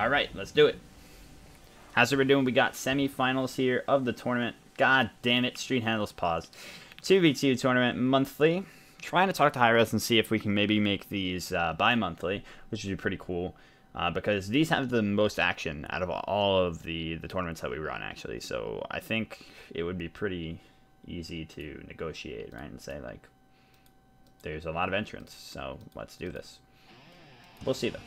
Alright, let's do it. How's it we're doing? We got semifinals here of the tournament. God damn it, Street Handles paused. 2v2 tournament monthly. Trying to talk to Hi-Res and see if we can maybe make these bi-monthly, which would be pretty cool. Because these have the most action out of all of the tournaments that we run, actually. So I think it would be pretty easy to negotiate, right? And say, like, there's a lot of entrants, so let's do this. We'll see, though.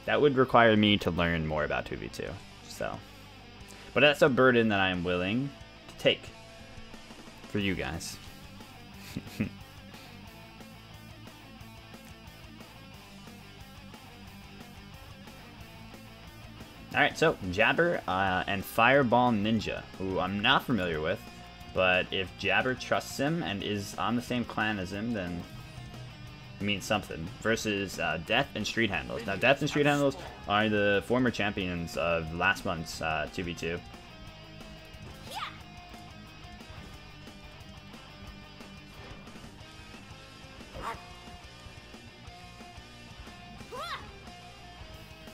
That would require me to learn more about 2v2, so. But that's a burden that I am willing to take for you guys. Alright, so Jabber and Fireball Ninja, who I'm not familiar with, but if Jabber trusts him and is on the same clan as him, then it means something. Versus Death and Street Handles. Now, Death and Street Handles are the former champions of last month's 2v2.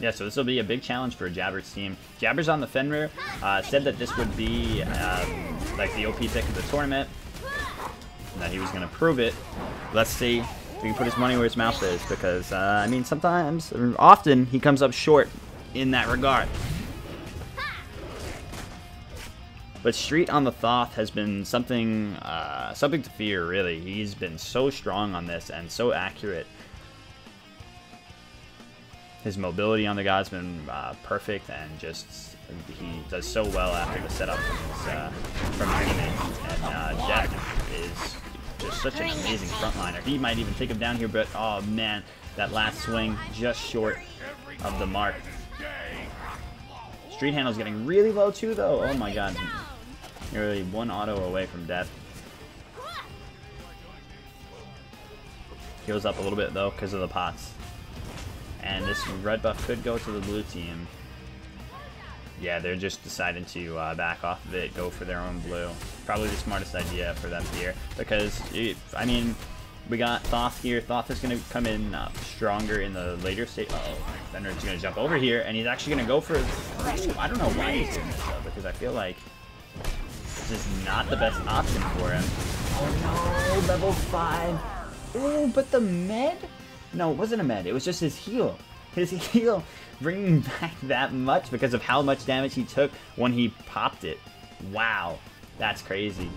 Yeah, so this will be a big challenge for Jabber's team. Jabber's on the Fenrir, said that this would be like the OP pick of the tournament, and that he was going to prove it. Let's see if he can put his money where his mouth is, because, I mean, sometimes, or often, he comes up short in that regard. But Street on the Thoth has been something, something to fear, really. He's been so strong on this and so accurate. His mobility on the guy's been perfect, and just he does so well after the setup from his teammate. And Death is just such an amazing frontliner. He might even take him down here, but oh man, that last swing just short of the mark. Street Handle's getting really low too, though. Oh my god, nearly one auto away from Death. Heals up a little bit though because of the pots. And this red buff could go to the blue team. Yeah, they're just deciding to back off of it, go for their own blue. Probably the smartest idea for them here. Because, I mean, we got Thoth here. Thoth is going to come in stronger in the later stage. Uh-oh, Fenrir's going to jump over here, and he's actually going to go for... I don't know why he's doing this, though, because I feel like this is not the best option for him. Oh, no, level 5. Oh, but the med? No, it wasn't a med. It was just his heal. His heal bringing back that much because of how much damage he took when he popped it. Wow, that's crazy.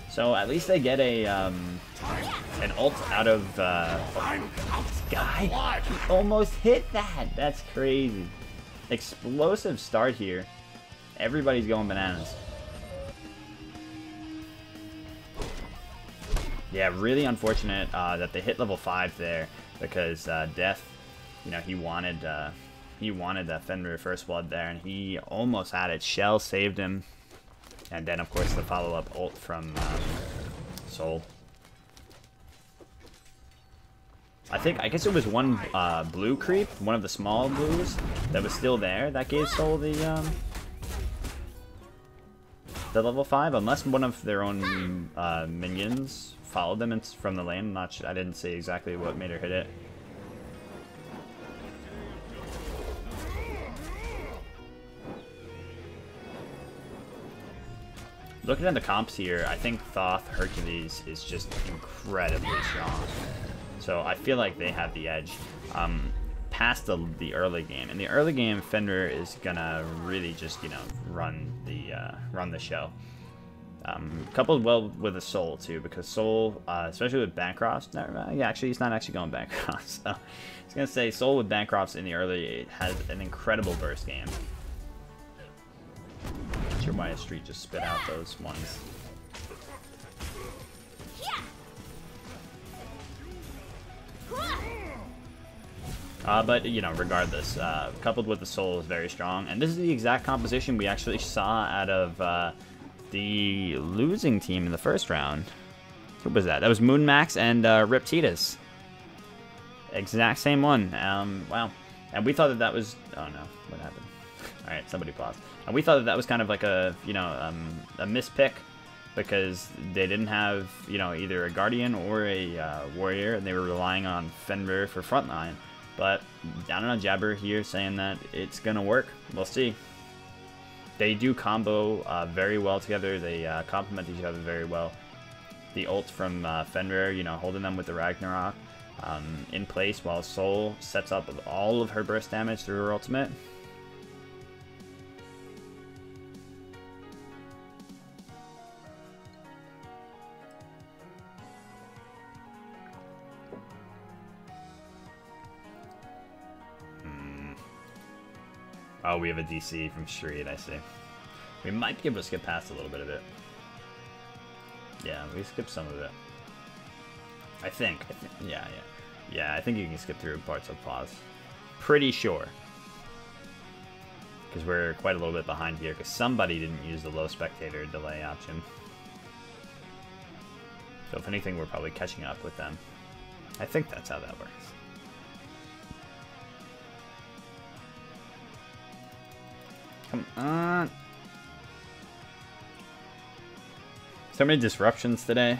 So at least they get a an ult out of this guy. He almost hit that. That's crazy. Explosive start here. Everybody's going bananas. Yeah, really unfortunate that they hit level 5 there, because Death, you know, he wanted that Fenrir first blood there, and he almost had it. Shell saved him, and then of course the follow-up ult from Soul. I guess it was one blue creep, one of the small blues that was still there, that gave Soul the level 5, unless one of their own minions followed them from the lane. Not sure, I didn't see exactly what made her hit it. Looking at the comps here, I think Thoth Hercules is just incredibly strong. So I feel like they have the edge past the early game. In the early game, Fenrir is gonna really just, you know, run the show. Coupled well with a Soul too, because Soul, especially with Bancrofts, yeah, actually he's not actually going Bancrofts. So I was gonna say Soul with Bancrofts in the early has an incredible burst game. Not sure why a Street just spit out those ones. But, you know, regardless, coupled with the Soul is very strong, and this is the exact composition we actually saw out of the losing team in the first round. Who was that? That was Moonmax and Riptitas. Exact same one. Wow. And we thought that was... Oh no, what happened? Alright, somebody paused. And we thought that was kind of like a, you know, a mispick, because they didn't have, you know, either a Guardian or a Warrior, and they were relying on Fenrir for frontline. But I don't know, Jabber here saying that it's gonna work. We'll see. They do combo very well together. They complement each other very well. The ult from Fenrir, you know, holding them with the Ragnarok in place while Soul sets up all of her burst damage through her ultimate. Oh, we have a DC from Street, I see. We might be able to skip past a little bit of it. Yeah, we skipped some of it. I think. Yeah. Yeah, I think you can skip through parts of pause. Pretty sure. Because we're quite a little bit behind here, because somebody didn't use the low spectator delay option. So if anything, we're probably catching up with them. I think that's how that works. Come on. So many disruptions today.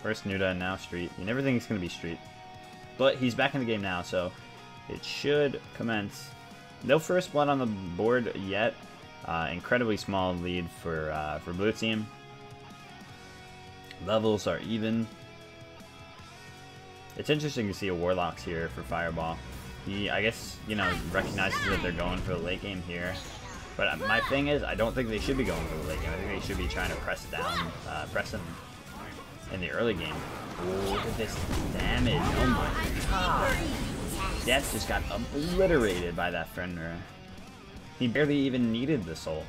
First Nuda and now Street. You never think it's going to be Street. But he's back in the game now, so it should commence. No first blood on the board yet. Incredibly small lead for blue team. Levels are even. It's interesting to see a Warlocks here for Fireball. He, I guess, you know, recognizes that they're going for the late game here. But my thing is, I don't think they should be going for the late game. I think they should be trying to press down, press them in the early game. Oh, look at this damage. Oh my god. Death just got obliterated by that Fenrir. He barely even needed the soul.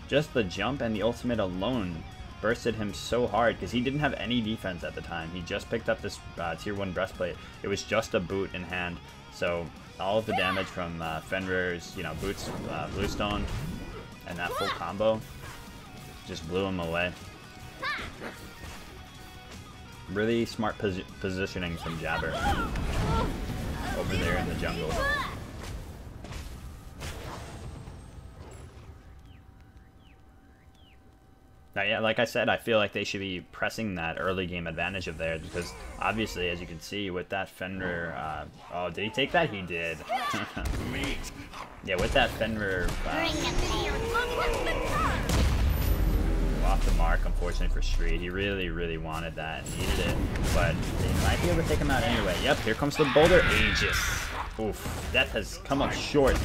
Just the jump and the ultimate alone bursted him so hard because he didn't have any defense at the time. He just picked up this tier 1 breastplate. It was just a boot in hand. So all of the damage from Fenrir's, you know, boots, bluestone, and that full combo just blew him away. Really smart positioning from Jabber over there in the jungle. Now, yeah, like I said, I feel like they should be pressing that early game advantage of theirs because obviously, as you can see, with that Fenrir, oh, did he take that? He did. Yeah, with that Fenrir off the mark, unfortunately for Street. He really, really wanted that and needed it, but they might be able to take him out anyway. Yep, here comes the Boulder Aegis. Oof, Death has come up short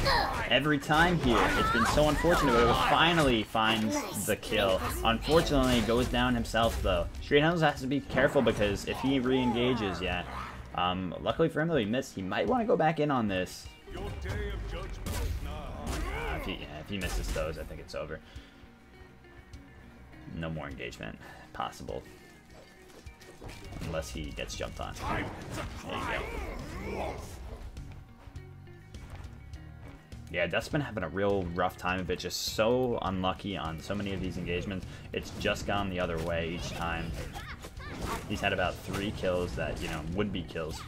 every time here. It's been so unfortunate, but it finally finds the kill. Unfortunately, goes down himself, though. Street Hounds has to be careful because if he re-engages, yeah. Luckily for him, though, he missed. He might want to go back in on this. If he misses those, I think it's over. No more engagement possible. Unless he gets jumped on. There you go. Yeah, Death's been having a real rough time of it. Just so unlucky on so many of these engagements. It's just gone the other way each time. He's had about 3 kills that, you know, would be kills.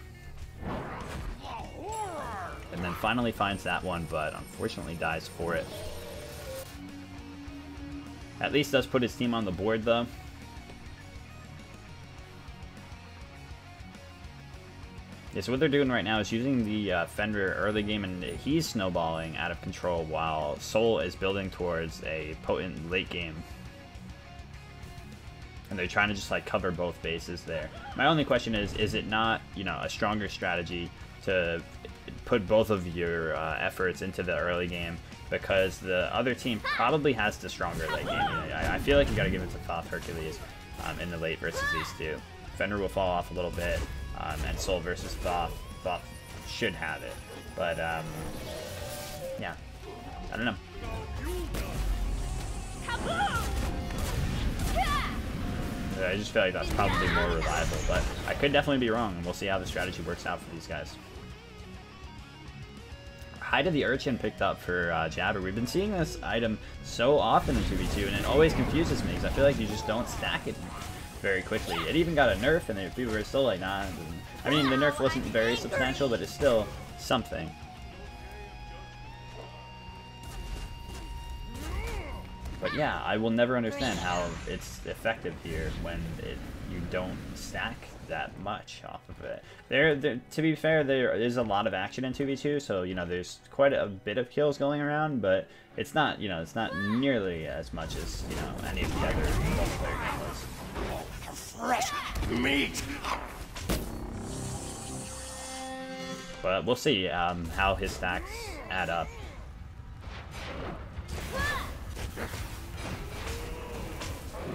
And then finally finds that one, but unfortunately dies for it. At least does put his team on the board, though. Yeah, so what they're doing right now is using the Fenrir early game, and he's snowballing out of control while Soul is building towards a potent late game. And they're trying to just like cover both bases there. My only question is it not, you know, a stronger strategy to put both of your efforts into the early game? Because the other team probably has the stronger late game. I feel like you gotta give it to Thoth Hercules in the late versus these two. Fenrir will fall off a little bit, and Soul versus Thoth. Thoth should have it. But, yeah. I don't know. I just feel like that's probably more reliable, but I could definitely be wrong, and we'll see how the strategy works out for these guys. Hide of the Urchin picked up for Jabber. We've been seeing this item so often in 2v2, and it always confuses me because I feel like you just don't stack it very quickly. It even got a nerf, and people were still like, nah. I mean, the nerf wasn't very substantial, but it's still something. But yeah, I will never understand how it's effective here when you don't stack that much off of it. There, to be fair, there is a lot of action in 2v2, so you know there's quite a bit of kills going around, but it's not, you know, it's not nearly as much as, you know, any of the other multiplayer games. Fresh meat. But we'll see how his stacks add up.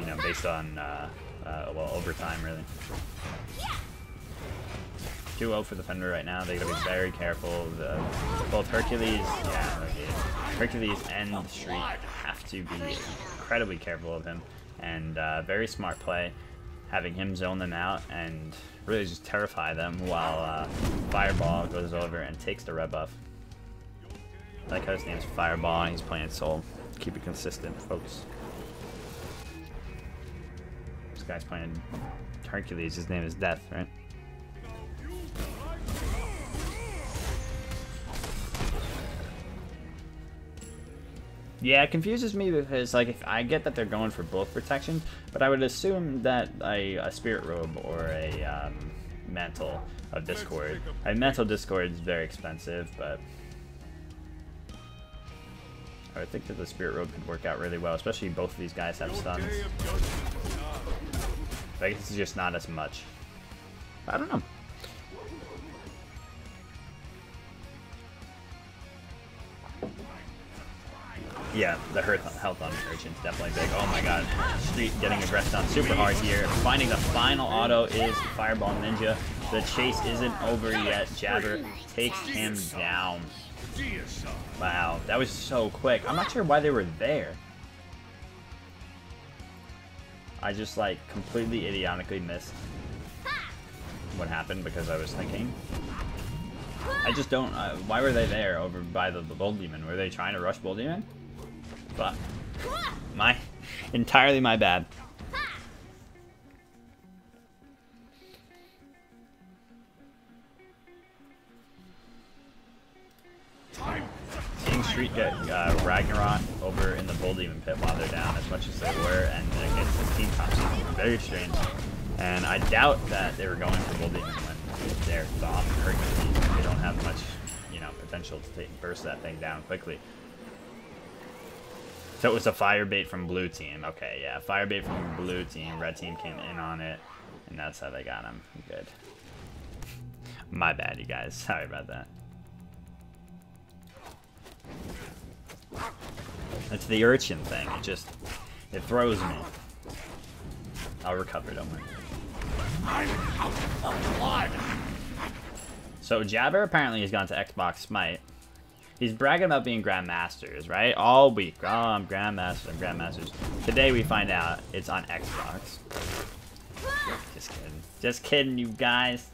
You know, based on well, overtime, really. 2-0 for the Fenrir right now. They gotta be very careful. Both Hercules, Hercules and Street have to be incredibly careful of him, and very smart play, having him zone them out and really just terrify them while Fireball goes over and takes the red buff. I like how his name's Fireball and he's playing Soul. Keep it consistent, folks. This guy's playing Hercules. His name is Death, right? Yeah, it confuses me because, like, if I get that they're going for both protection, but I would assume that a Spirit Robe or a Mantle of Discord. A Mantle Discord is very expensive, but I would think that the Spirit Robe could work out really well, especially both of these guys have stuns. But I guess it's just not as much. I don't know. Yeah, the health on Urchin's definitely big. Oh my god. Street getting aggressed on super hard here. Finding the final auto is Fireball Ninja. The chase isn't over yet. Jabber takes him down. Wow, that was so quick. I'm not sure why they were there. I just, like, completely idiotically missed what happened because I was thinking. I just don't... why were they there over by the Bull Demon? Were they trying to rush Bull Demon? But entirely my bad. Seeing Street get Ragnarok over in the Bull Demon pit while they're down as much as they were, and against the team top seed, very strange. And I doubt that they were going for Bull Demon when they're Thoth and Hercules. They don't have much, you know, potential to burst that thing down quickly. So it was a fire bait from blue team. Okay, yeah, fire bait from blue team. Red team came in on it, and that's how they got him. Good. My bad, you guys. Sorry about that. It's the Urchin thing. It throws me. I'll recover, don't worry. I'm out of blood. So Jabber apparently has gone to Xbox Smite. He's bragging about being Grandmasters, right? All week. Oh, I'm Grandmasters, I'm Grandmasters. Today we find out it's on Xbox. Just kidding. Just kidding, you guys.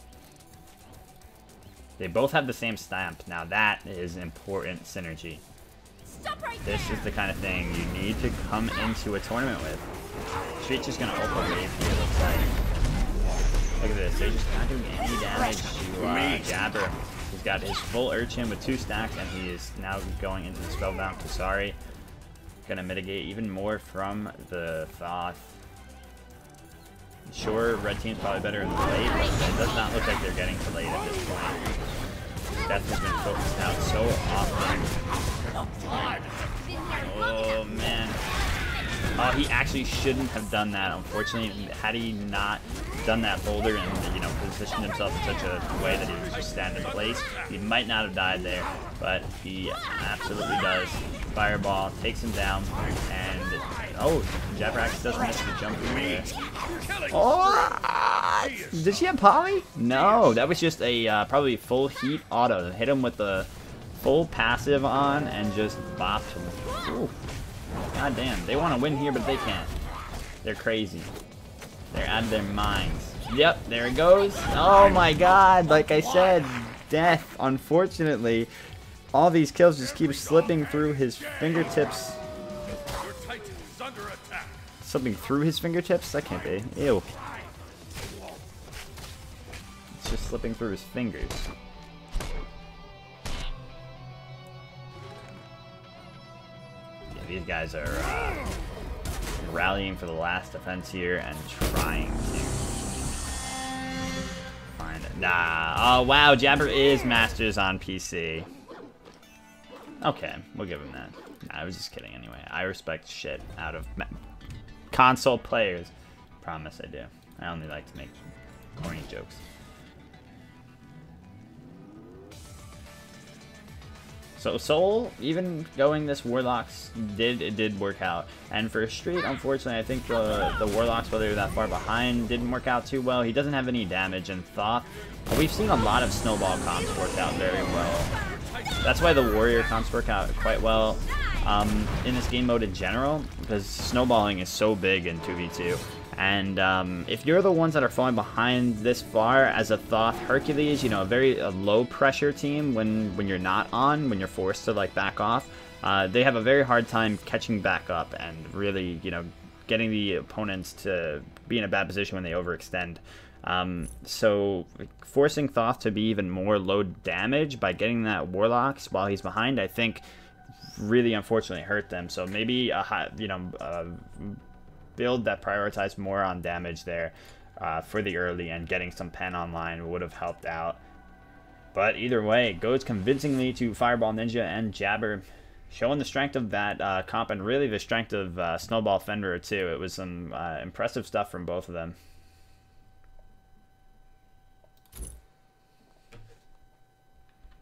They both have the same stamp. Now that is important synergy. This is the kind of thing you need to come into a tournament with. Street's just gonna open wave here, it looks like. Look at this, they're just not doing any damage to Jabber. He's got his full Urchin with 2 stacks, and he is now going into the Spellbound Kusari. Gonna mitigate even more from the Thoth. Sure, red team's probably better in the late, but it does not look like they're getting to late at this point. Death has been focused out so often. Oh, man. Oh, he actually shouldn't have done that. Unfortunately, had he not done that boulder and, you know, positioned himself in such a way that he was just standing in place, he might not have died there, but he absolutely does. Fireball takes him down, and oh, Jabrax does miss the jump in there. Oh, did she have poly? No, that was just a probably full heat auto. Hit him with the full passive on and just bopped him. Ooh. God damn, they want to win here, but they can't. They're crazy. They're out of their minds. Yep, there it goes. Oh my god, like I said, Death, unfortunately, all these kills just keep slipping through his fingertips. Slipping through his fingertips? That can't be. Ew. It's just slipping through his fingers. These guys are rallying for the last defense here and trying to Nah. Oh, wow. Jabber is Masters on PC. Okay, we'll give him that. Nah, I was just kidding anyway. I respect shit out of console players. Promise I do. I only like to make corny jokes. So Soul, even going this Warlocks, it did work out. And for Street, unfortunately, I think the Warlocks, while they were that far behind, didn't work out too well. He doesn't have any damage, and Thoth, we've seen a lot of Snowball comps work out very well. That's why the Warrior comps work out quite well in this game mode in general, because snowballing is so big in 2v2. And if you're the ones that are falling behind this far as a Thoth Hercules, you know, a very low pressure team when you're not on, when you're forced to like back off, they have a very hard time catching back up and really, you know, getting the opponents to be in a bad position when they overextend. So forcing Thoth to be even more low damage by getting that Warlocks while he's behind, I think really unfortunately hurt them. So maybe a high, you know, build that prioritized more on damage there for the early, and getting some pen online would have helped out. But either way, it goes convincingly to Fireball Ninja and Jabber, showing the strength of that comp and really the strength of Snowball Fenrir too. It was some impressive stuff from both of them.